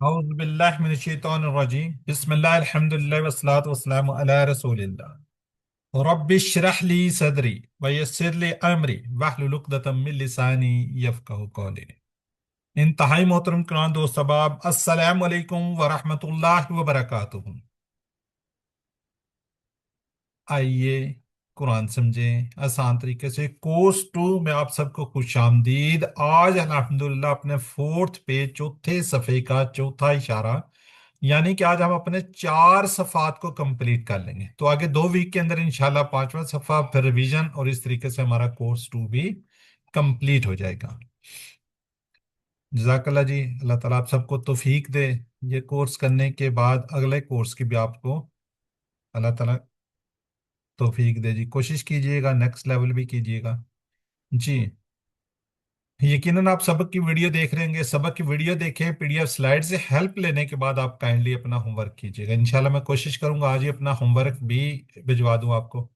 أعوذ بالله من الشيطان الرجيم بسم الله الحمد لله والصلاة والسلام على رسول الله رب اشرح لي صدري ويسر لي أمري واحلل عقدة من لساني يفقهوا قولي انتہائی محترم کرام دوست احباب السلام علیکم ورحمۃ اللہ وبرکاتہ۔ آئیے قرآن سمجھیں آسان طریقے سے کورس 2 میں آپ سب کو خوش آمدید۔ آج الحمدللہ اپنے فورتھ پیج چوتھے صفحے کا چوتھا اشارہ، یعنی کہ آج ہم اپنے 4 صفحات کو کمپلیٹ کر لیں گے، تو آگے 2 ویک کے اندر انشاءاللہ 5واں صفحہ، پھر ریویژن، اور اس طریقے سے ہمارا کورس 2 بھی کمپلیٹ ہو جائے گا۔ جزاک اللہ جی، اللہ تعالیٰ آپ سب کو توفیق دے یہ کورس کرنے کے بعد اگلے کورس کی بھی آپ کو اللہ تعالیٰ توفیق دے جی۔ کوشش کیجئے گا نیکسٹ لیول بھی کیجئے گا جی۔ یقیناً آپ سبق کی ویڈیو دیکھ رہے ہیں، سبق کی ویڈیو دیکھیں، پی ڈی ایف سلائیڈ سے ہیلپ لینے کے بعد آپ کائنڈلی اپنا ہوم ورک کیجئے گا۔ انشاءاللہ میں کوشش کروں گا آج ہی اپنا ہوم ورک بھی بھجوا دوں آپ کو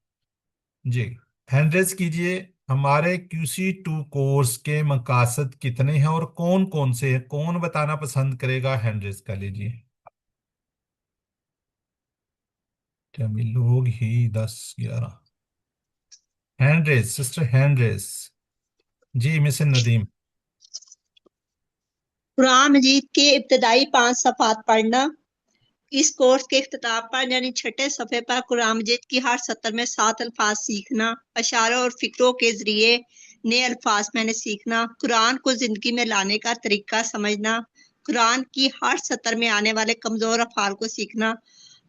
جی۔ ہینڈ ریز کیجئے، ہمارے کیو سی 2 کورس کے مقاصد کتنے ہیں اور کون کون سے ہیں؟ کون بتانا پسند کرے گا؟ ہینڈ ریز کر لیجئے۔ کیا بھی لوگ ہی 10 11 hand raise, sister hand raise جی، مس ندیم۔ قرآن مجید کے ابتدائی 5 صفحات پڑھنا۔ اس کورس کے اختتام پر یعنی 6 صفحے پر قرآن مجید کی ہر سطر میں 7 الفاظ سیکھنا، اشاروں اور فکروں کے ذریعے نئے الفاظ میں نے سیکھنا، قرآن کو زندگی میں لانے کا طریقہ سمجھنا، قرآن کی ہر سطر میں آنے والے کمزور افعال کو سیکھنا،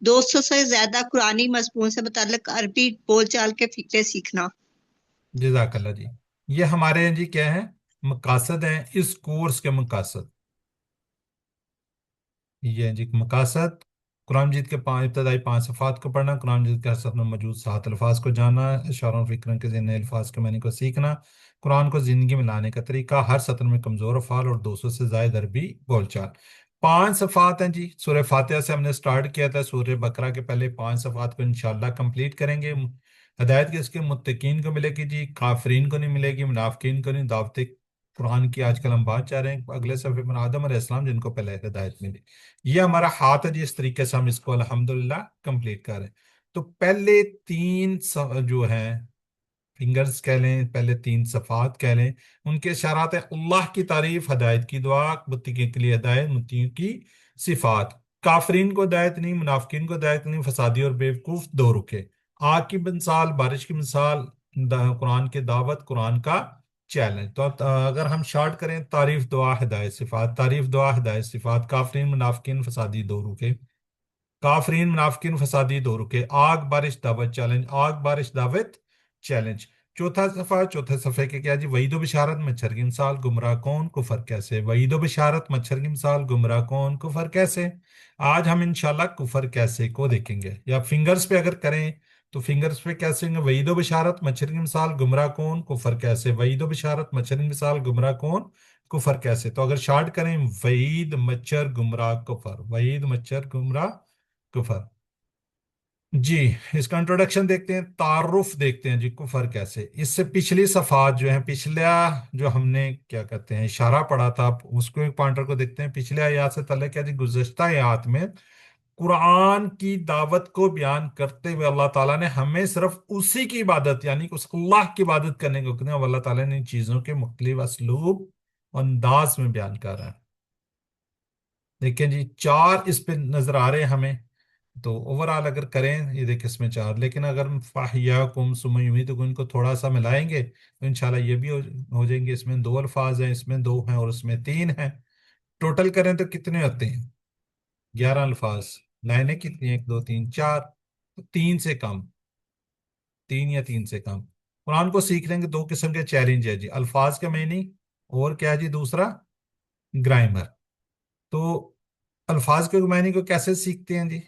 200 سے زیادہ قرآنی مضمون سے متعلق عربی بول چال کے فکرے سیکھنا۔ جزاک اللہ جی۔ یہ ہمارے جی کیا ہیں؟ مقاصد ہیں اس کورس کے مقاصد۔ یہ ہیں جی مقاصد: قرآن مجید کے ابتدائی 5 صفحات کو پڑھنا، قرآن مجید کے ہر صفحے میں موجود 7 الفاظ کو جاننا، اشاروں اور فکروں کے ذریعے نئے الفاظ کے معنی کو سیکھنا، قرآن کو زندگی میں لانے کا طریقہ، ہر سطر میں کمزور افعال اور 200 سے زائد عربی بول چال۔ 5 صفحات ہیں جی، سورہ فاتحہ سے ہم نے سٹارٹ کیا تھا، سورہ بقرہ کے پہلے 5 صفحات کو انشاءاللہ کمپلیٹ کریں گے۔ ہدایت کس کے؟ متقین کو ملے گی جی، کافرین کو نہیں ملے گی، منافقین کو نہیں۔ دعوت قرآن کی آج کل ہم بات چاہ رہے ہیں، اگلے صفحے پر آدم علیہ السلام جن کو پہلے ہدایت ملی۔ یہ ہمارا ہاتھ ہے جی، اس طریقے سے ہم اس کو الحمدللہ کمپلیٹ کر رہے ہیں۔ تو پہلے 3 جو ہیں فنگرز کہہ لیں، پہلے 3 صفحات کہہ لیں، ان کے اشارات ہیں: اللہ کی تعریف، ہدایت کی دعا، متقین کے لیے ہدایت، متقین کی صفات، کافرین کو ہدایت نہیں، منافقین کو ہدایت نہیں، فسادی اور بیوقوف 2 رکے، آگ کی مثال، بارش کی مثال، قرآن کی دعوت، قرآن کا چیلنج۔ تو اب اگر ہم شارٹ کریں: تعریف، دعا، ہدایت، صفات، تعریف، دعا، ہدایت، صفات، کافرین، منافقین، فسادی 2 رکے، کافرین، منافقین، فسادی 2 رکے، آگ، بارش، دعوت، چیلنج، آگ، بارش، دعوت، چیلنج۔ چوتھا صفحہ، چوتھے صفحے کے کیا جی؟ وعید و بشارت، مچھر کی مثال، گمراہ کون، کفر کیسے۔ وعید و بشارت، مچھر کی مثال، گمراہ کون، کفر کیسے۔ آج ہم انشاءاللہ کفر کیسے کو دیکھیں گے، یا فنگرز پہ اگر کریں تو فنگرز پہ کیسے ہوں گے؟ وعید و بشارت، مچھر کی مثال، گمراہ کون، کفر کیسے۔ وعید و بشارت، مچھر کی مثال، گمراہ کون، کفر کیسے۔ تو اگر شارٹ کریں: وعید، مچھر، گمراہ، کفر، وعید، مچھر، گمراہ، کفر۔ جی، اس کا انٹروڈکشن دیکھتے ہیں، تعارف دیکھتے ہیں جی، کفر کیسے۔ اس سے پچھلی صفحات جو ہیں، پچھلا جو ہم نے کیا کہتے ہیں اشارہ پڑھا تھا، اس کو ایک پوائنٹر کو دیکھتے ہیں۔ پچھلے آیات سے تعلق کیا جی؟ گزشتہ آیات میں قرآن کی دعوت کو بیان کرتے ہوئے اللہ تعالیٰ نے ہمیں صرف اسی کی عبادت، یعنی کہ اس اللہ کی عبادت کرنے کو کہتے ہیں، اور اللہ تعالیٰ نے ان چیزوں کے مختلف اسلوب اور انداز میں بیان کر رہا ہے۔ دیکھیں جی، 4 اس پہ نظر آ رہے ہیں ہمیں، تو اوورال اگر کریں یہ دیکھ اس میں 4، لیکن اگر ہم فاحیاکم ثم یمیتکم ان کو تھوڑا سا ملائیں گے تو انشاءاللہ یہ بھی ہو جائیں گے۔ اس میں 2 الفاظ ہیں، اس میں 2 ہیں، اور اس میں 3 ہیں۔ ٹوٹل کریں تو کتنے ہوتے ہیں؟ 11 الفاظ۔ لائنیں کتنی ہیں؟ 1 2 3 4، تو 3 سے کم، 3 یا 3 سے کم۔ قرآن کو سیکھ لیں گے، 2 قسم کے چیلنج ہے جی: الفاظ کا معنی، اور کیا جی دوسرا؟ گرامر۔ تو الفاظ کے معنی کو کیسے سیکھتے ہیں جی؟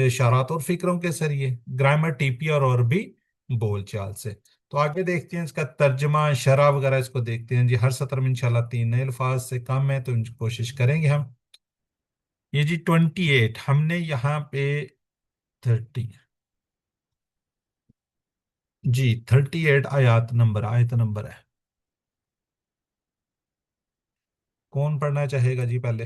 اشارات اور فکروں کے ذریعے، گرامر، ٹی پی اور عربی بول چال سے۔ تو آگے دیکھتے ہیں اس کا ترجمہ، شرح وغیرہ، اس کو دیکھتے ہیں جی۔ ہر سطر میں انشاءاللہ 3 نئے الفاظ سے کم ہے، تو ان کی کوشش کریں گے ہم۔ یہ جی 28 ہم نے یہاں پہ 30 جی 38 آیت نمبر ہے۔ کون پڑھنا چاہے گا جی پہلے؟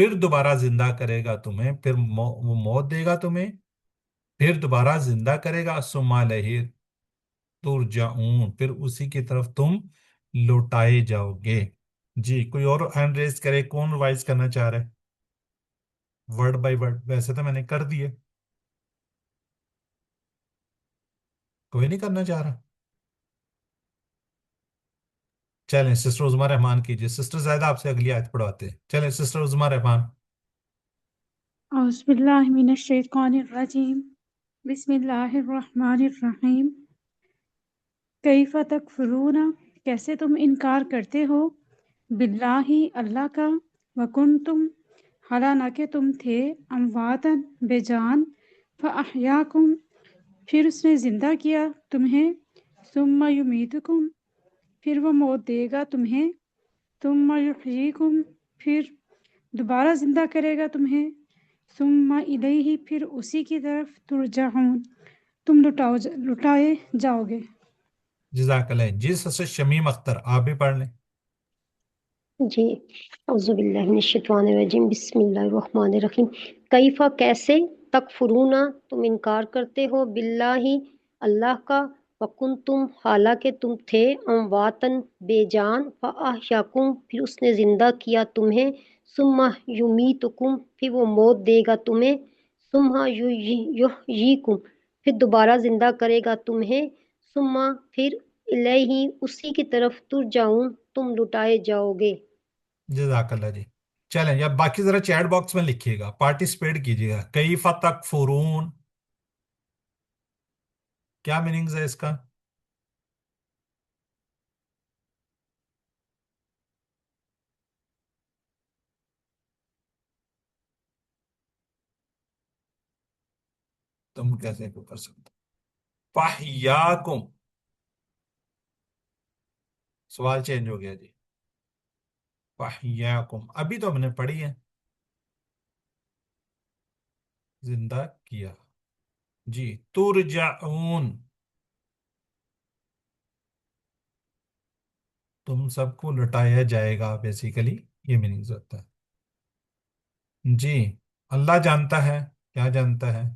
پھر دوبارہ زندہ کرے گا تمہیں، پھر وہ موت دے گا تمہیں، پھر دوبارہ زندہ کرے گا، ثم الیہ ترجعون، پھر اسی کی طرف تم لوٹائے جاؤ گے۔ جی کوئی اور ہینڈ ریز کرے، کون ریوائز کرنا چاہ رہا ہے ورڈ بائی ورڈ؟ ویسے تو میں نے کر دیے، کوئی نہیں کرنا چاہ رہا؟ چلیں سسٹر عظمیٰ رحمان کیجیے، سسٹر زائدہ آپ سے اگلی آیت پڑھواتے ہیں، چلیں سسٹر عظمیٰ رحمان۔ اعوذ باللہ من الشیطان الرجیم بسم اللہ الرحمن الرحیم کیف تکفرون کیسے تم انکار کرتے ہو باللہ اللہ کا وکنتم حالانکہ تم تھے امواتن بے جان فاحیاکم پھر اس نے زندہ کیا تمہیں ثم یمیتکم پھر وہ موت دے گا تمہیں ثم یحییکم پھر دوبارہ زندہ کرے گا تمہیں ثم الیہ پھر اسی کی طرف ترجعون تم لٹائے جاؤ گے۔ جزاک اللہ جی، سسٹر شمیم اختر آپ بھی پڑھ لیں۔ جی اعوذ باللہ من الشیطان الرجیم بسم اللہ الرحمن الرحیم کیفا کیسے تکفرون تم انکار کرتے ہو باللہ اللہ کا وکنتم حالانکہ تم تھے امواتن بے جان فاحیاکم پھر اس نے زندہ کیا تمہیں ثم یمیتکم پھر وہ موت دے گا تمہیں ثم یحییکم پھر دوبارہ زندہ کرے گا تمہیں ثم پھر الیہ اسی کی طرف ترجعون تم لٹائے جاؤ گے۔ جزاک اللہ جی۔ چلیں یا باقی ذرا چیٹ باکس میں لکھیے گا، پارٹیسپیٹ کیجیے گا۔ کیف تکفرون کیا میننگز ہے اس کا؟ تم کیسے کر سکتے؟ فاحیاکم، سوال چینج ہو گیا جی، فاحیاکم ابھی تو ہم نے پڑھی ہے، زندہ کیا جی۔ ترجعون تم سب کو لٹایا جائے گا، بیسیکلی یہ میننگز ہوتا ہے جی۔ اللہ جانتا ہے، کیا جانتا ہے؟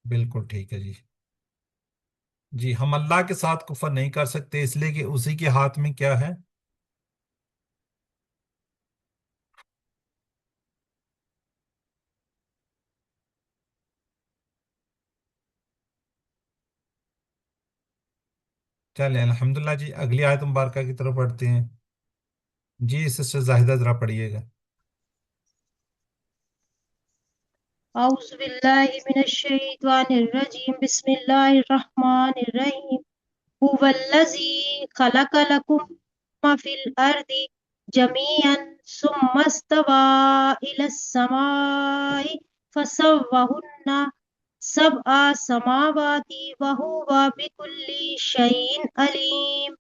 بالکل ٹھیک ہے جی۔ جی ہم اللہ کے ساتھ کفر نہیں کر سکتے اس لیے کہ اسی کے ہاتھ میں کیا ہے؟ چلیں الحمدللہ جی، اگلی آیت مبارکہ کی طرف پڑھتے ہیں جی۔ سسٹر زاہدہ ذرا پڑھیے گا۔ اعوذ باللہ من الشیطان الرجیم بسم اللہ الرحمن الرحیم هو الذی خلق لکم ما فی الارض جميعا ثم استوى الى السماء فسوہن سبع سماوات وهو بكل شيء علیم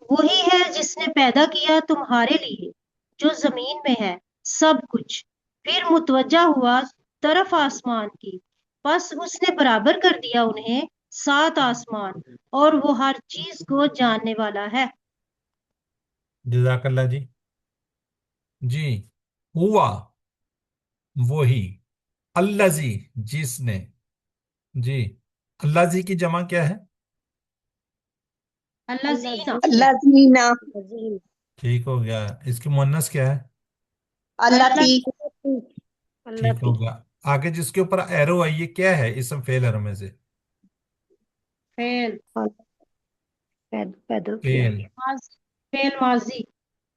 وہی ہے جس نے پیدا کیا تمہارے لیے جو زمین میں ہے سب کچھ، پھر متوجہ ہوا طرف آسمان کی، پس اس نے برابر کر دیا انہیں 7 آسمان، اور وہ ہر چیز کو جاننے والا ہے۔ جزاک اللہ جی۔ جی ہوا وہی، الذی جس نے، جی الذی کی جمع کیا ہے؟ الذین الذین عظیم ٹھیک ہو گیا۔ اس کی مؤنث کیا ہے؟ اللاتی اللہ ٹھیک ہو گیا۔ آگے جس کے اوپر ایرو ہے یہ کیا ہے؟ اسم فعل ہے میں سے، فعل پیدا کیا فعل فعل ماضی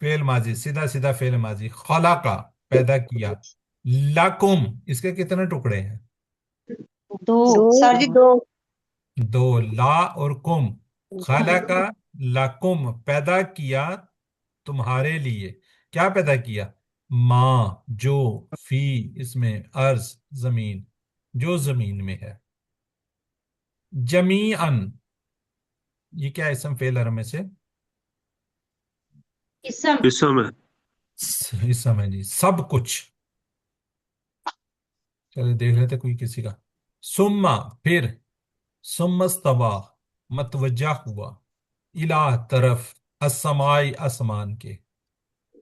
فعل ماضی، سیدھا سیدھا فعل ماضی۔ خلقہ پیدا کیا، لکم اس کے کتنے ٹکڑے ہیں؟ دو سر جی دو دو، لا اور کم۔ خلق لکم پیدا کیا تمہارے لیے، کیا پیدا کیا؟ ماں جو، فی اس میں ارض زمین، جو زمین میں ہے۔ جمیعاً یہ کیا اسم فعل ہے میں سے؟ اسم اسم ہے جی، سب کچھ۔ چلے دیکھ لیتے کوئی کسی کا۔ ثم پھر، ثم استویٰ متوجہ ہوا، الہ طرف، السمائی آسمان کے،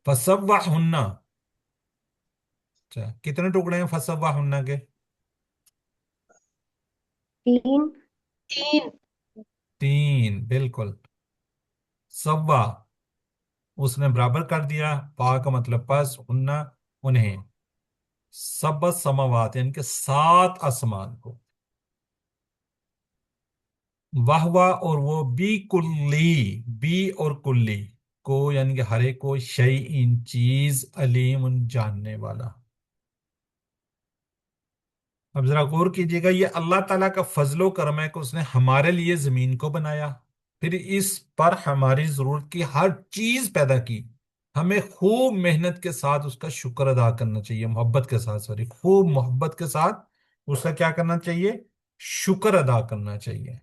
فسوہن، اچھا کتنے ٹکڑے ہیں فسوہن کے؟ 3. 3. 3، بالکل. سوا، اس نے برابر کر دیا، پا کا مطلب پس، ہننا انہیں، سب سماوات یعنی کہ 7 آسمان کو، واہوا اور وہ، بی کلی، بی اور کلی کو یعنی کہ ہر ایک کو، شیئن چیز، علیم جاننے والا. اب ذرا غور کیجیے گا، یہ اللہ تعالیٰ کا فضل و کرم ہے کہ اس نے ہمارے لیے زمین کو بنایا، پھر اس پر ہماری ضرورت کی ہر چیز پیدا کی. ہمیں خوب محنت کے ساتھ اس کا شکر ادا کرنا چاہیے، محبت کے ساتھ، سوری، خوب محبت کے ساتھ اس کا کیا کرنا چاہیے؟ شکر ادا کرنا چاہیے.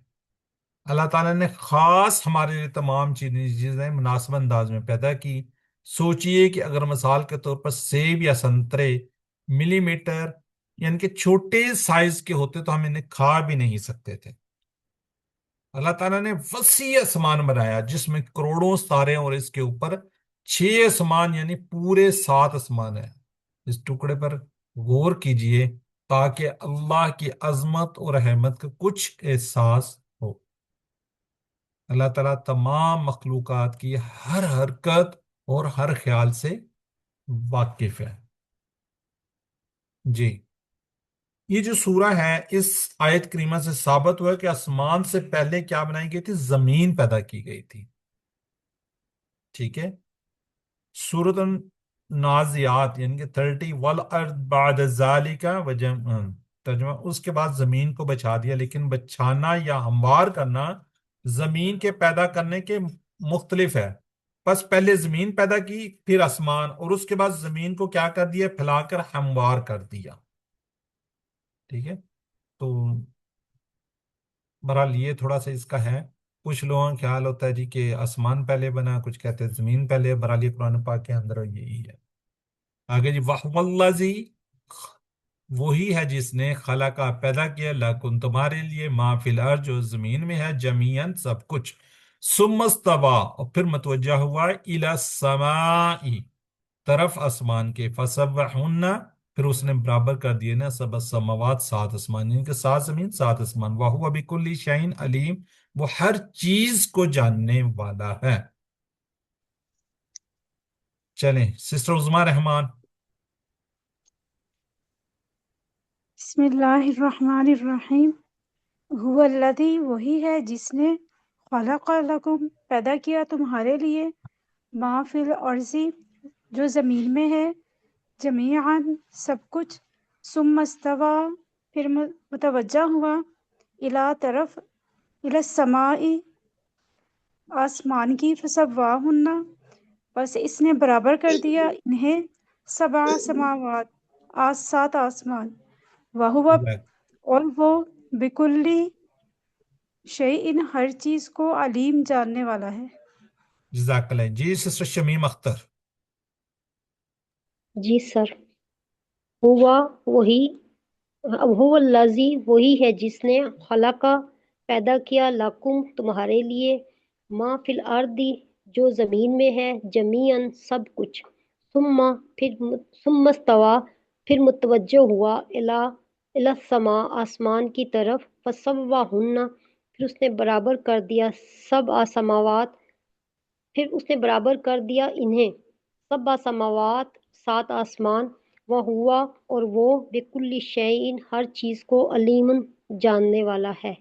اللہ تعالیٰ نے خاص ہمارے لیے تمام چیزیں مناسب انداز میں پیدا کی. سوچئے کہ اگر مثال کے طور پر سیب یا سنترے ملی میٹر یعنی کہ چھوٹے سائز کے ہوتے تو ہم انہیں کھا بھی نہیں سکتے تھے. اللہ تعالیٰ نے وسیع آسمان بنایا جس میں کروڑوں ستارے، اور اس کے اوپر 6 آسمان یعنی پورے 7 آسمان ہیں. اس ٹکڑے پر غور کیجئے تاکہ اللہ کی عظمت اور رحمت کا کچھ احساس ہو. اللہ تعالیٰ تمام مخلوقات کی ہر حرکت اور ہر خیال سے واقف ہے. جی، یہ جو سورہ ہے اس آیت کریمہ سے ثابت ہوا ہے کہ آسمان سے پہلے کیا بنائی گئی تھی؟ زمین پیدا کی گئی تھی. ٹھیک ہے. سورۃ النازعات یعنی کہ 30، والارض بعد ذالک وجمع، ترجمہ، اس کے بعد زمین کو بچا دیا، لیکن بچھانا یا ہموار کرنا زمین کے پیدا کرنے کے مختلف ہے. بس پہلے زمین پیدا کی، پھر آسمان، اور اس کے بعد زمین کو کیا کر دیا؟ پھیلا کر ہموار کر دیا. ٹھیک ہے. تو بہرحال یہ تھوڑا سا اس کا ہے. کچھ لوگوں کا خیال ہوتا ہے جی کہ آسمان پہلے بنا، کچھ کہتے ہیں زمین پہلے. بہرحال یہ قرآن پاک کے اندر یہی ہے. آگے جی، وَهُوَ الَّذِي، وہی ہے جس نے، خلق پیدا کیا، لَكُمْ تمہارے لیے، مَا فِي الْأَرْضِ جو زمین میں ہے، جمیعاً سب کچھ، ثُمَّ اسْتَوَىٰ اور پھر متوجہ ہوا، إِلَى السَّمَاءِ طرف آسمان کے، فَسَوَّهُنَّ پھر اس نے برابر کر دیے نا، سب السماوات 7 آسمان یعنی کہ 7 زمین 7 آسمان، وَهُوَ بِكُلِّ شَيْءٍ عَلِيمٌ وہ ہر چیز کو جاننے والا ہے. چلیں سسٹر عظمیٰ رحمان. بسم اللہ الرحمن الرحیم. هو الذی، وہی ہے جس نے، خلق لکم پیدا کیا تمہارے لیے، ما فی الارض جو زمین میں ہے، جمیعاً سب کچھ، ثم استویٰ پھر متوجہ ہوا، الی طرف، الی السماء آسمان کی، فسواہن بس اس نے برابر کر دیا انہیں، 7 سماوات 7 آسمان، وہو اور وہ، بکلی شیء ہر چیز کو، علیم جاننے والا ہے. جزاک اللہ. جی سسٹر شمیم اختر. جی سر. ہوا وہی، هو الذی وہی ہے جس نے، خلق پیدا کیا، لکم تمہارے لیے، ما فی الارض جو زمین میں ہے، جمیعاً سب کچھ، ثم استویٰ پھر متوجہ ہوا، الی السماء آسمان کی طرف، فسواہن پھر اس نے برابر کر دیا، 7 سماوات پھر اس نے برابر کر دیا انہیں، 7 سماوات 7 آسمان، وہوا اور وہ، بکل شیء ہر چیز کو، علیم جاننے والا ہے.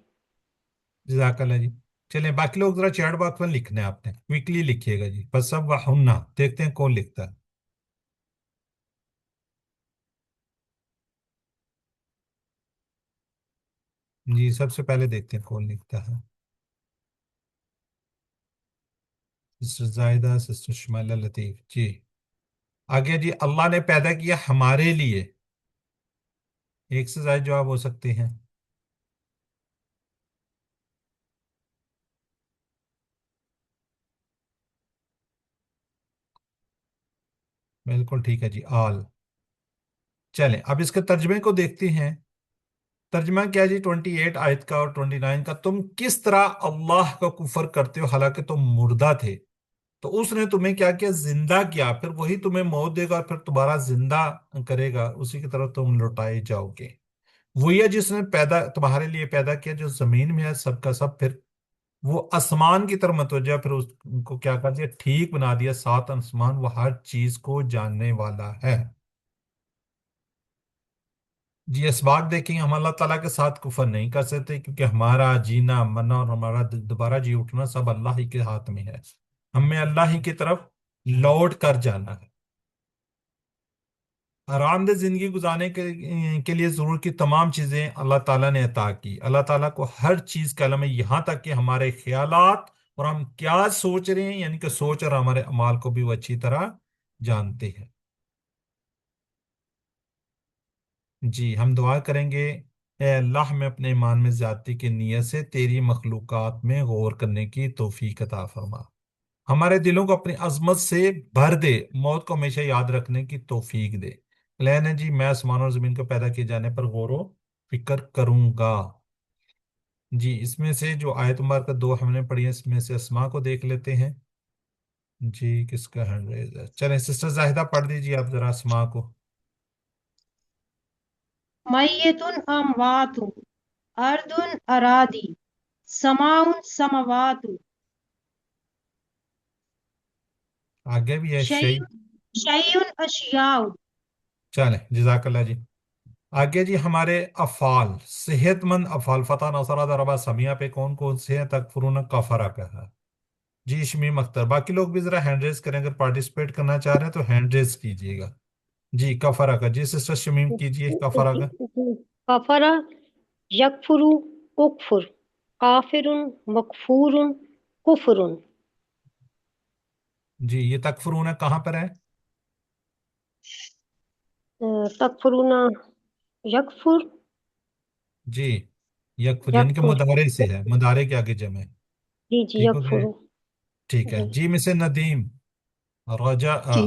جزاک اللہ جی. چلیں باقی لوگ ذرا چیٹ باکس میں لکھنا ہے آپ نے، کوئکلی لکھیے گا جی. فسوہن، دیکھتے ہیں کون لکھتا ہے. جی سب سے پہلے دیکھتے ہیں کون لکھتا ہے. سسٹر زائدہ، سسٹر شمالہ لطیف. جی آگے جی، اللہ نے پیدا کیا ہمارے لیے. ایک سے زائد جواب ہو سکتے ہیں. بالکل ٹھیک ہے جی، آل. چلیں اب اس کے ترجمے کو دیکھتے ہیں. ترجمہ کیا جی 28 آیت کا اور 29 کا؟ تم کس طرح اللہ کا کفر کرتے ہو حالانکہ تم مردہ تھے، تو اس نے تمہیں کیا کیا؟ زندہ کیا، پھر وہی تمہیں موت دے گا اور پھر دوبارہ زندہ کرے گا، اسی کی طرف تم لوٹائے جاؤ گے۔ وہی ہے جس نے تمہارے لیے پیدا کیا جو زمین میں ہے سب کا سب، پھر وہ آسمان کی طرف متوجہ، پھر اس کو کیا کر دیا؟ ٹھیک بنا دیا، سات آسمان، وہ ہر چیز کو جاننے والا ہے۔ جی اسباق دیکھیں، ہم اللہ تعالیٰ کے ساتھ کفر نہیں کر سکتے کیونکہ ہمارا جینا مرنا اور ہمارا دوبارہ جی اٹھنا سب اللہ ہی کے ہاتھ میں ہے، ہمیں اللہ ہی کی طرف لوٹ کر جانا ہے۔ آرام دہ زندگی گزارنے کے لیے ضرور کی تمام چیزیں اللہ تعالیٰ نے عطا کی۔ اللہ تعالیٰ کو ہر چیز کا علم ہے، یہاں تک کہ ہمارے خیالات اور ہم کیا سوچ رہے ہیں، یعنی کہ سوچ اور ہمارے اعمال کو بھی وہ اچھی طرح جانتے ہیں۔ جی ہم دعا کریں گے، اے اللہ ہمیں اپنے ایمان میں زیادتی کی نیت سے تیری مخلوقات میں غور کرنے کی توفیق عطا فرما، ہمارے دلوں کو اپنی عظمت سے بھر دے، موت کو ہمیشہ یاد رکھنے کی توفیق دے۔ پلان ہے جی میں آسمان اور زمین کو پیدا کیے جانے پر غور و فکر کروں گا۔ جی اس میں سے جو آیت مبارکہ دو ہم نے پڑھی ہیں، اس میں سے اسماء کو دیکھ لیتے ہیں۔ جی کس کا ہینڈ ریز ہے؟ چلیں سسٹر زاہدہ پڑھ دیجیے آپ ذرا اسماء کو۔ میتن اموات، ارض ارادی، سماء سماوات، آگے بھی ہے شیء شیء۔ شیء اشیاء۔ چلیں جزاک اللہ جی۔ آگے جی ہمارے افعال، صحت مند افعال، فتح نصرہ ضربہ سمیہ پہ کون کون سے ہیں؟ تکفرون کفرہ کا ہے جی شمیم اختر۔ باقی لوگ بھی ذرا ہینڈ ریز کریں، اگر پارٹیسپیٹ کرنا چاہ رہے ہیں تو ہینڈ ریز کیجیے گا۔ جی کفرہ کا، جی سسٹر شمیم کیجیے کفرہ کا۔ کفر یکفر اکفر، کافر مکفور کفر۔ جی یہ تکفرون کہاں پر ہے؟ تکفرون یکفر، جی یکفر یعنی کہ یکفر، مدارے سے ہے، مدارے کے آگے جمع ہے۔ جی جی ٹھیک ہو گیا؟ یکفر، ٹھیک ہے جی جی مس ندیم رجا جی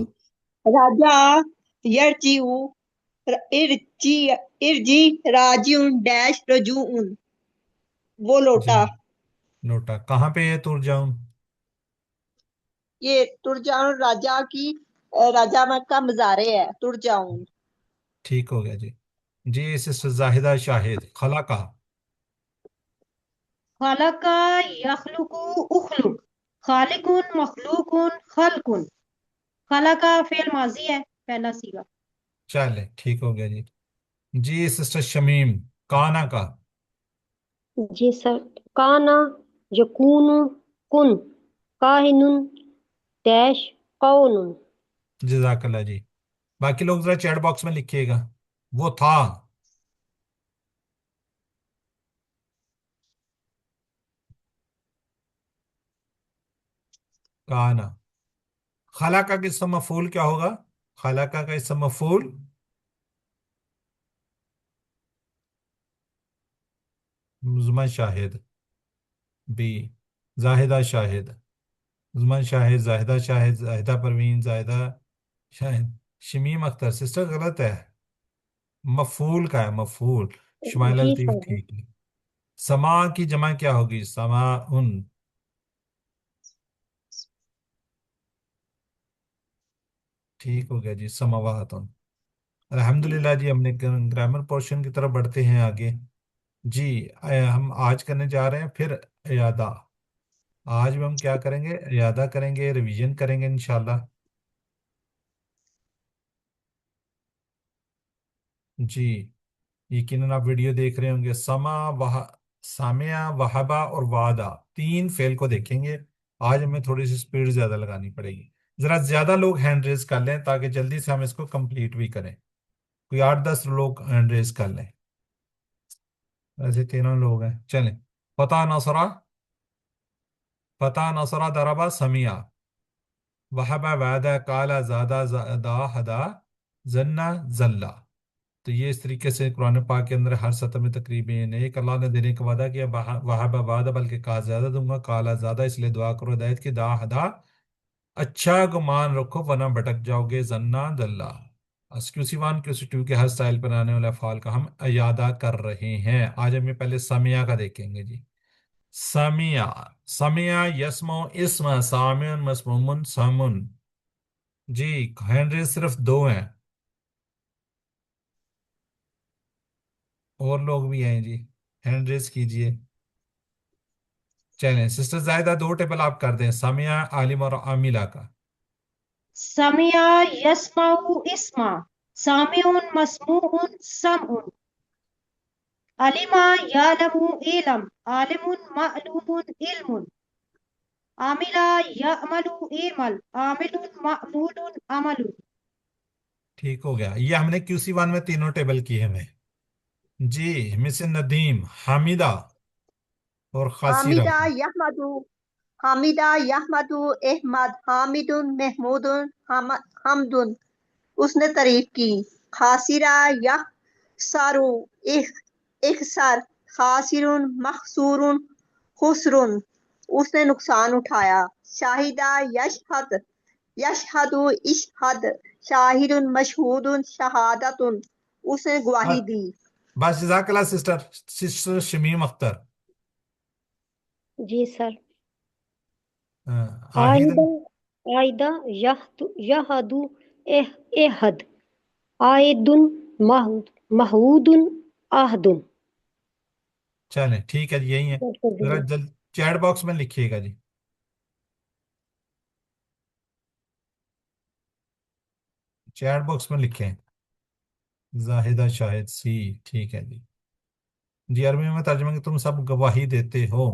راجا یرجیو ارجی ارجی راجیون ڈیش رجوعن، وہ جی لوٹا۔ لوٹا کہاں پہ ہے ترجاؤن؟ یہ ترجاؤن راجا کی راجا کا مزارے ہے ترجاؤن۔ ٹھیک ہو گیا جی۔ جی سسٹر زاہدہ شاہد خلاقہ۔ خلق یخلق اخلق، خالق مخلوق خلق۔ خلق فعل ماضی ہے، پہلا سیغہ۔ چلے ٹھیک ہو گیا جی۔ جی سسٹر شمیم کانا کا۔ جی سر، کانا یکون کن، کاہن ڈیش کون۔ جزاک اللہ جی۔ باقی لوگ ذرا چیٹ باکس میں لکھیے گا وہ تھا۔ کانا خلاقہ کا اسم مفعول کیا ہوگا؟ خلاقہ کا اسم مفعول مزمن شاہد بی، زاہدہ شاہد، مزمن شاہد، زاہدہ شاہد، زاہدہ پروین، زاہدہ شاہد، شمیم اختر۔ سسٹر غلط ہے، مفعول کا ہے مفعول۔ شمائل جی الطیف سر، ٹھیک ہے۔ سما کی جمع کیا ہوگی؟ سماعن۔ ٹھیک ہو گیا جی سماوات۔ الحمدللہ جی ہم نے گرامر پورشن کی طرف بڑھتے ہیں آگے۔ جی ہم آج کرنے جا رہے ہیں پھر اعادہ۔ آج بھی ہم کیا کریں گے؟ اعادہ کریں گے، ریویژن کریں گے انشاءاللہ۔ جی یقیناً آپ ویڈیو دیکھ رہے ہوں گے۔ سامعہ، وہبہ اور وعدہ، تین فعل کو دیکھیں گے۔ آج ہمیں تھوڑی سی سپیڈ زیادہ لگانی پڑے گی، ذرا زیادہ لوگ ہینڈ ریز کر لیں تاکہ جلدی سے ہم اس کو کمپلیٹ بھی کریں۔ کوئی 8-10 لوگ ہینڈ ریز کر لیں، ایسے تینوں لوگ ہیں۔ چلیں فتح نصرہ، فتح نصرہ ضربہ سمیہ، وہبہ وعدہ، کالا زادہ زادا ہدا، زنہ زلہ۔ تو یہ اس طریقے سے قرآن پاک کے اندر ہر سطح میں تقریباً ایک اللہ نے دینے کا وعدہ کیا، وہبہ وعدہ بلکہ کہا زیادہ دوں گا، کالا زیادہ اس لیے دعا کرو ہدایت کی، دا ہدا اچھا گمان رکھو ورنہ بھٹک جاؤ گے، زنہ دلہ۔ QC1 QC2 کے ہر سٹائل پر آنے والے افعال کا ہم اعادہ کر رہے ہیں. آج ہم یہ پہلے سمیع کا دیکھیں گے جی. سمیع، سمیع یسمع اسم سامع مسموم سامن. جی ہینڈ ریز صرف 2 ہیں، اور لوگ بھی ہیں جی، ہینڈ ریز کیجئے. چلیں سسٹر زاہدہ 2 ٹیبل آپ کر دیں، سمیع عالم اور عاملہ کا. سمع یسمع اسما، سامع مسموع سمع، علم یعلم علم، عالم معلوم علم، عامل یعمل عمل، عامل معمول عمل. ٹھیک ہو گیا. یہ ہم نے QC1 میں تینوں ٹیبل کیے ہیں. جی مس ندیم، حامدہ اور خاصرہ. حامدہ یحمدو، حامدہ یحمدو احمد، حامد محمود حمد، اس نے تعریف کی. خاسرہ یخسرو اخسر، خاسر مخسور خسر، اس نے نقصان اٹھایا. شاہدہ یشہد، یشہد اشہد، شاہد مشہود شہادت، اس نے گواہی دی. بس جزاک اللہ سسٹر. سسٹر شمیم اختر. جی سر. آہد. آئدہ، آئدہ یہد احد، عائد محود عہد. چلیں ٹھیک ہے جی، یہی ہے. ذرا جلد چیٹ باکس میں لکھیے گا جی. چیٹ باکس میں لکھیں. زاہدہ شاہد سی. ٹھیک ہے جی. جی عربی میں ترجمہ کہ تم سب گواہی دیتے ہو.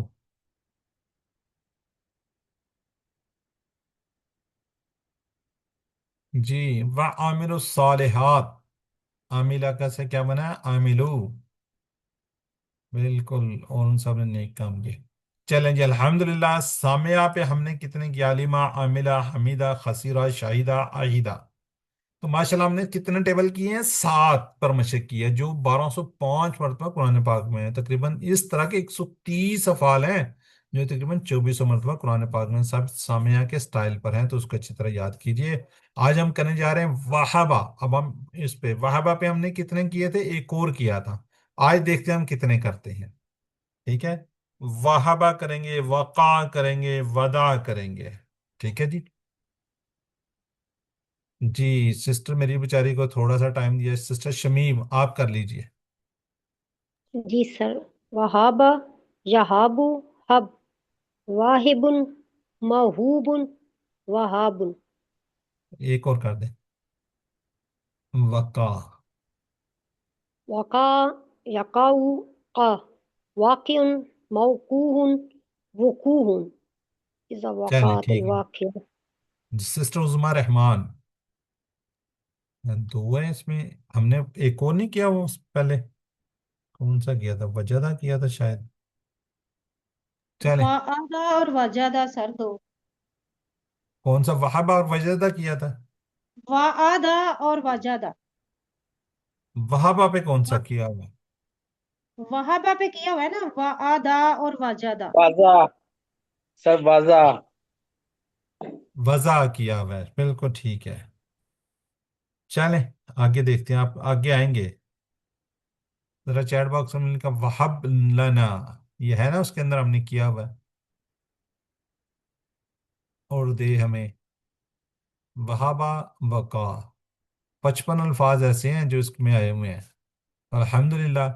جی وعامل الصالحات، عاملہ کا سے کیا بنا ہے؟ عاملو. بالکل، اور ان سب نے نیک کام کیے. چلیں جی الحمدللہ. سامعہ پہ ہم نے کتنے کیا؟ علیمہ، عاملہ، حمیدہ، خسیرہ، شاہدہ، عاہدہ. تو ماشاءاللہ ہم نے کتنے ٹیبل کیے ہیں؟ 7 پر مشق کی ہے، جو 1205 مرتبہ قرآن پاک میں ہے. تقریباً اس طرح کے 130 افعال ہیں جو تقریباً 2400 مرتبہ قرآن پاک میں سب سامعہ کے سٹائل پر ہیں، تو اس کو اچھی طرح یاد کیجئے. آج ہم کرنے جا رہے ہیں وہابہ. اب ہم اس پہ وہابہ پہ ہم نے کتنے کیے تھے؟ ایک اور کیا تھا. آج دیکھتے ہیں ہم کتنے کرتے ہیں. ٹھیک ہے، وہابہ کریں گے، وقع کریں گے، ودا کریں گے. ٹھیک ہے جی. جی سسٹر میری بیچاری کو تھوڑا سا ٹائم دیا. سسٹر شمیم آپ کر لیجئے. جی سر. وہابہ یہاب حب، واہب موہوب وہاب. ایک اور کر دیں. وقع. وقع یقع قا، واقع موقوع وقوع، اذا چلیں وقعت ٹھیک ہے. الواقعہ. سسٹر عظمیٰ رحمان. 2 ہے اس میں. ہم نے ایک اور نہیں کیا، وہ پہلے کون سا کیا تھا؟ وجدہ کیا تھا شاید. چلیں وعدہ اور وجدہ سر 2. کون سا؟ وہابہ اور وجدہ کیا تھا. وعدہ اور وجدہ. وہابہ پہ کون سا کیا ہوا؟ وہابہ پہ کیا ہوا ہے نا، وعدہ اور وجدہ. واضح سر، واضح. وضع کیا ہوا ہے، بالکل ٹھیک ہے. چلیں آگے دیکھتے ہیں. آپ آگے آئیں گے ذرا. چیٹ باکس میں لکھا وہب لنا، یہ ہے نا اس کے اندر ہم نے کیا ہوا ہے. اور دے ہمیں وہابہ وقع. 55 الفاظ ایسے ہیں جو اس میں آئے ہوئے ہیں. الحمدللہ.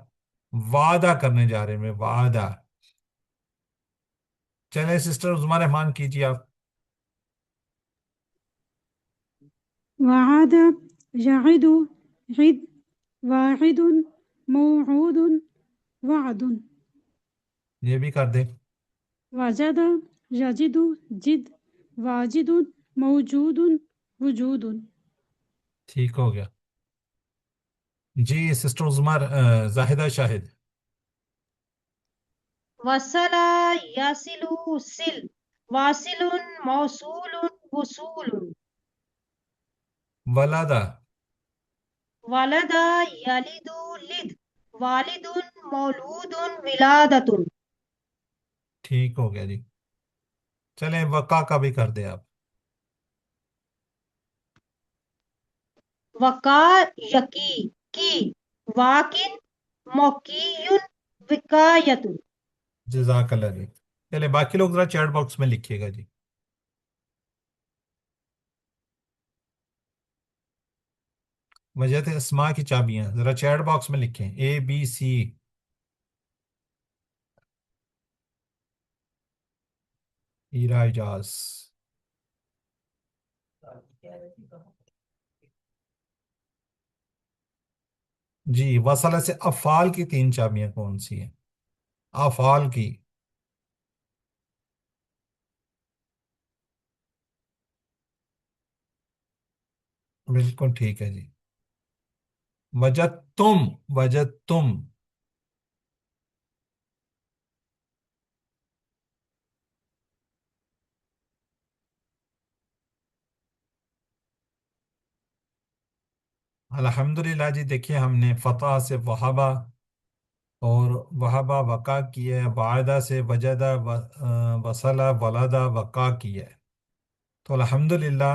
وعدہ کرنے جا رہے ہیں، وعدہ. چلیں سسٹر عظمیٰ رحمان کیجیے آپ. وعد يعد عد، واعد موعود وعد. یہ بھی کر دیں. وجد يجد جد، واجد موجود وجود. ٹھیک ہو گیا. جی سسٹر عظمیٰ زاہدہ شاہد. وصل یصل سل، واصل موصول وصول. ولدہ. ولد یلد لد، والد مولود ولادت. ٹھیک ہو گیا جی. چلیں وقع کا بھی کر دیں آپ. وقا یقی کی واکن موقعیٌ وقایت. جزاک اللہ جی. چلے باقی لوگ ذرا چیٹ باکس میں لکھیے گا جی. وجہ اسماء کی چابیاں ذرا چیٹ باکس میں لکھیں ABC. ہیرا اجاز. جی وصلہ سے افعال کی 3 چابیاں کون سی ہیں؟ افعال کی. بالکل ٹھیک ہے جی. وجدتم. وجدتم. الحمدللہ جی. دیکھیے ہم نے فتح سے وہابہ اور وہابہ وقع کیا ہے، بعدہ سے وجدہ وصلہ ولدہ وقع کیا ہے. تو الحمدللہ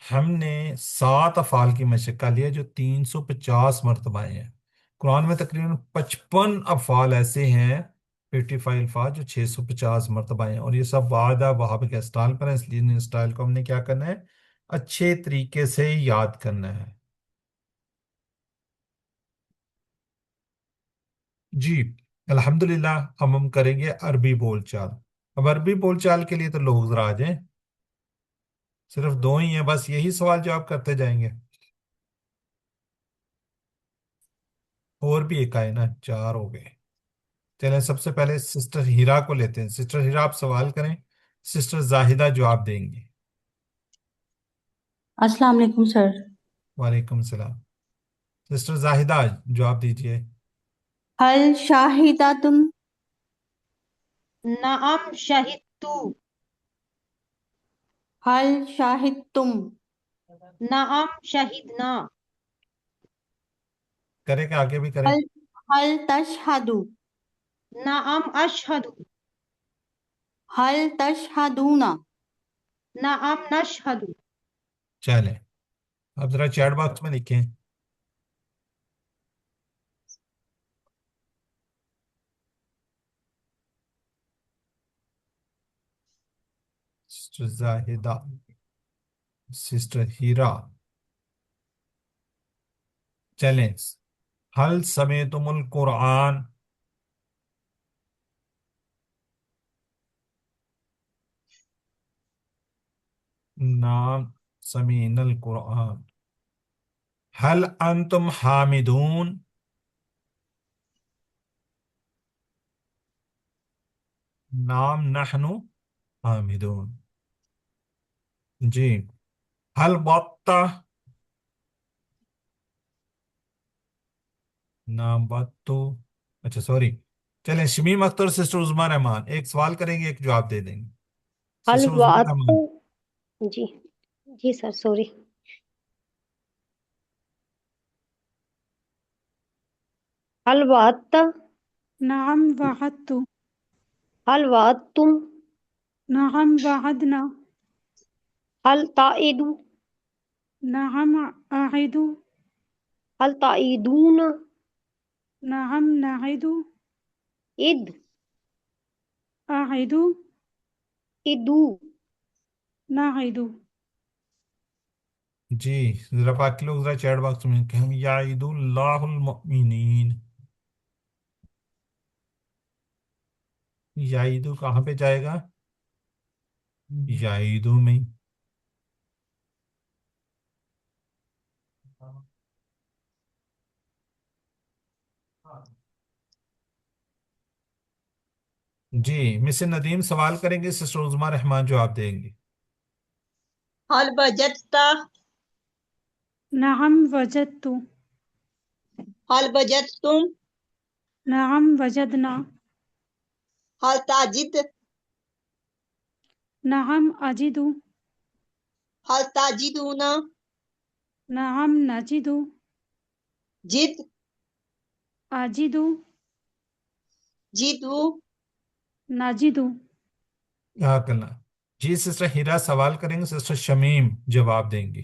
ہم نے 7 افعال کی مشق کا لیا جو 350 مرتبہ ہیں. قرآن میں تقریباً 55 افعال ایسے ہیں، 55 الفاظ جو 650 مرتبہ ہیں، اور یہ سب وعدہ وہابہ کے اسٹائل پر ہیں. اس لیے ان اسٹائل کو ہم نے کیا کرنا ہے؟ اچھے طریقے سے یاد کرنا ہے. جی الحمدللہ. اب ہم کریں گے عربی بول چال. اب عربی بول چال کے لیے تو لوگ ذرا آ جائیں. صرف 2 ہی ہیں، بس یہی سوال جواب کرتے جائیں گے. اور بھی ایک آئے نا، 4 ہو گئے. چلیں سب سے پہلے سسٹر ہیرا کو لیتے ہیں. سسٹر ہیرا آپ سوال کریں، سسٹر زاہدہ جواب دیں گی. السلام علیکم سر. وعلیکم السلام. سسٹر زاہدہ جواب دیجئے. حل شاہداتم. نعم شہدتو. حل شاہدتم. نعم شہدنا. کریں کہ آگے بھی کریں؟ حل حل تشہدو. نعم اشہد. حل تشہدون. نعم نشہد. چلیں اب ذرا چیٹ باکس میں لکھیں. سسٹر زاہدہ، سسٹر ہیرا. چلیں حل سمیتم القرآن. نام سمین القرآن. حل انتم حامدون. نام نحن حامدون. جی حل بطہ. نام بطو. اچھا سوری. چلیں شمیم اختر سسٹر عظمیٰ رحمان ایک سوال کریں گے، ایک جواب دے دیں گے. سسٹر عظمیٰ الوات. رحمان. جی جی سر سوری. الوات. نعم وعدت. الواتم. نعم وعدنا. هل تعيد. نعم أعد. هل تعيدون. نعم نعد. إد. أعد. إدو. نعد. جی ذرا باقی لوگ ذرا چیٹ باکس میں کہ ہم یعید اللہ المؤمنین. یعیدو کہاں پہ جائے گا؟ یعیدو میں. جی مس ندیم سوال کریں گے، سسٹر عظمیٰ رحمان جواب دیں گے. حل وجدت. نعم وجدت. حل وجدتم. نعم وجدنا. حل تجد. نعم أجد. حل تجدون. نعم نجد. جد. أجد. جدو. نجد. کیا کرنا؟ جی سسٹر ہیرا سوال کریں گے، سسٹر شمیم جواب دیں گی.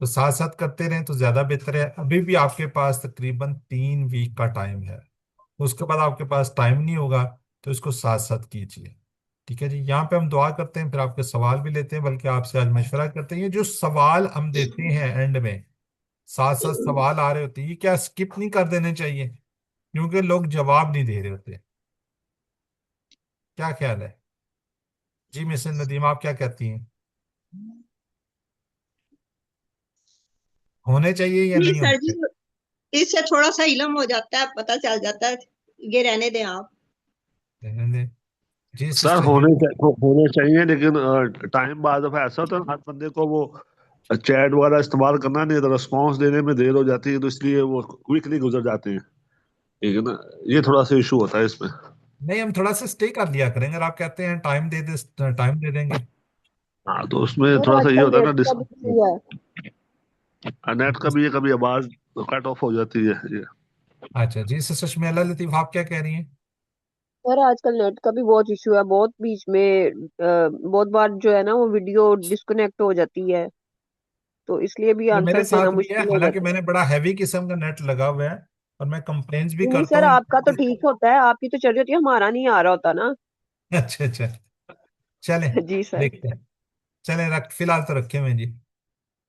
تو ساتھ ساتھ کرتے رہیں تو زیادہ بہتر ہے. ابھی بھی آپ کے پاس تقریباً 3 ویک کا ٹائم ہے. اس کے بعد آپ کے پاس ٹائم نہیں ہوگا تو اس کو ساتھ ساتھ کیجیے. ٹھیک ہے جی. یہاں پہ ہم دعا کرتے ہیں، پھر آپ کے سوال بھی لیتے ہیں، بلکہ آپ سے آج مشورہ کرتے ہیں. یہ جو سوال ہم دیتے ہیں اینڈ میں، ساتھ ساتھ سوال آ رہے ہوتے ہیں، یہ کیا اسکپ نہیں کر دینے چاہیے؟ کیونکہ لوگ جواب نہیں دے رہے ہوتے. کیا خیال ہے جی مسز ندیم، آپ کیا کہتی ہیں؟ ہونے چاہیے یا نہیں نہیں سر ہونے جی، چاہیے؟ اس سے تھوڑا سا علم ہو جاتا ہے، پتہ چل جاتا ہے. یہ رہنے دیں آپ. رہنے دیں. جی سر سسٹر ہند. ہونے چاہیے، لیکن ٹائم بعد دفعہ ایسا ہوتا ہے ہر بندے کو وہ چیٹ وغیرہ استعمال کرنا نہیں، تو رسپانس دینے میں دیر ہو جاتی ہے، تو اس لیے وہ کوئکلی گزر جاتے ہیں. ٹھیک ہے نا، یہ تھوڑا سا ایشو ہوتا ہے اس میں. نہیں، ہم تھوڑا سا اسٹے کر لیا کریں. اگر آپ کہتے ہیں ٹائم دے دیں، ٹائم دے دیں گے. ہاں تو اس میں سر تھوڑا آج سا یہ کل ہوتا ہے نیٹ نا، کا بھی نہیں ہے. نیٹ کا بھی کبھی آواز کٹ آف ہو جاتی ہے یہ. اچھا جی سسٹر شمیلہ لطیف، آپ کیا کہہ رہی ہیں؟ سر آج کل نیٹ کا بھی بہت ایشو ہے، بہت بیچ میں بہت بار جو ہے نا وہ ویڈیو ڈسکنیکٹ ہو جاتی ہے، تو اس لیے بھی یہ میرے آنسر دینا ساتھ بھی ہے، مشکل ہو حالانکہ جاتا میں نے بڑا ہیوی قسم کا نیٹ لگا ہوا ہے اور میں کمپلینس بھی ہے. نہیں کرتا سر ہوں. آپ کا تو ٹھیک ہوتا ہے، آپ کی تو چل رہی ہوتی ہے، ہمارا نہیں آ رہا ہوتا نا. اچھا اچھا. چلیں جی سر. دیکھتے ہیں. چلیں فی الحال تو رکھے ہوئے جی.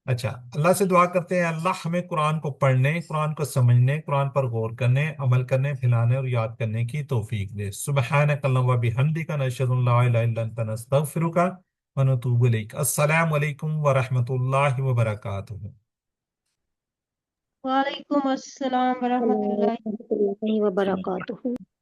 اچھا، اللہ سے دعا کرتے ہیں اللہ ہمیں قرآن کو پڑھنے، قرآن کو سمجھنے، قرآن پر غور کرنے، عمل کرنے، پھیلانے اور یاد کرنے کی توفیق دے. سبحانک اللہم و بحمدک، نشہد ان لا الہ الا انت، نستغفرک و نتوب الیک. السلام علیکم ورحمۃ اللہ وبرکاتہ. وعلیکم السلام ورحمۃ اللہ اللہ وبرکاتہ.